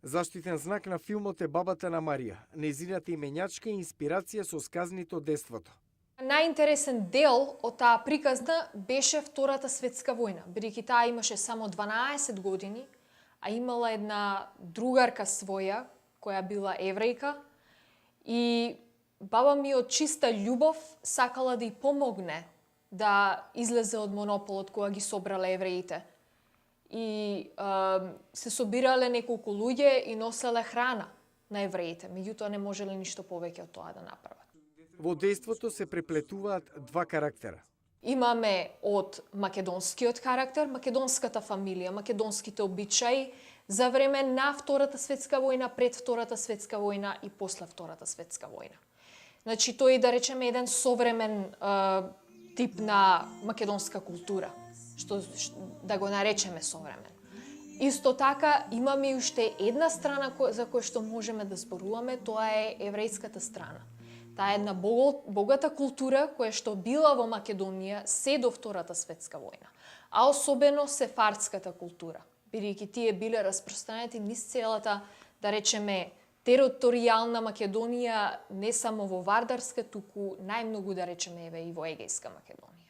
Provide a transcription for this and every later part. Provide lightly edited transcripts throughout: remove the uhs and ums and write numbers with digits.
Заштитен знак на филмот е бабата на Марија. Незината именјачка е инспирација со сказните од детството. Најинтересен дел од таа приказна беше Втората светска војна, бидејќи таа имаше само 12 години, а имала една другарка своја, која била еврејка, и баба ми од чиста љубов сакала да ја помогне да излезе од монополот кога ги собрале евреите. И се собирале неколку луѓе и носеле храна на евреите, меѓутоа не можеле ништо повеќе од тоа да направат. Во дејството се преплетуваат два карактера. Имаме од македонскиот карактер, македонската фамилија, македонските обичаи за време на Втората светска војна, пред Втората светска војна и после Втората светска војна. Значи, тој е, да речеме, еден современ тип на македонска култура, што да го наречеме современ. Исто така, имаме уште една страна за која што можеме да зборуваме, тоа е еврејската страна. Таа е една богата култура која што била во Македонија се до Втората светска војна, а особено сефардската култура, бидејќи тие биле распространети низ целата, да речеме, територијална Македонија, не само во Вардарска, туку најмногу, да речеме, и во Егејска Македонија.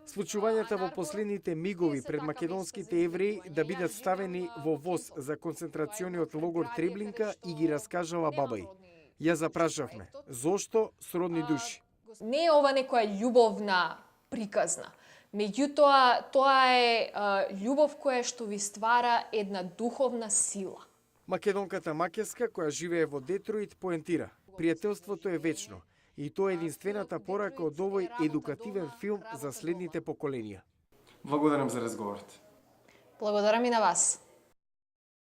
Случувањата во последните мигови пред македонските евреи да бидат ставени во воз за концентрациониот логор Треблинка и ги раскажала баба ѝ. Ја запрашавме, зошто сродни души? Не е ова некоја љубовна приказна, меѓутоа тоа е љубов која што ви ствара една духовна сила. Македонката Макеска, која живее во Детройт, поентира: пријателството е вечно. И тоа е единствената порака од овој едукативен филм за следните поколенија. Благодарам за разговорот. Благодарам и на вас.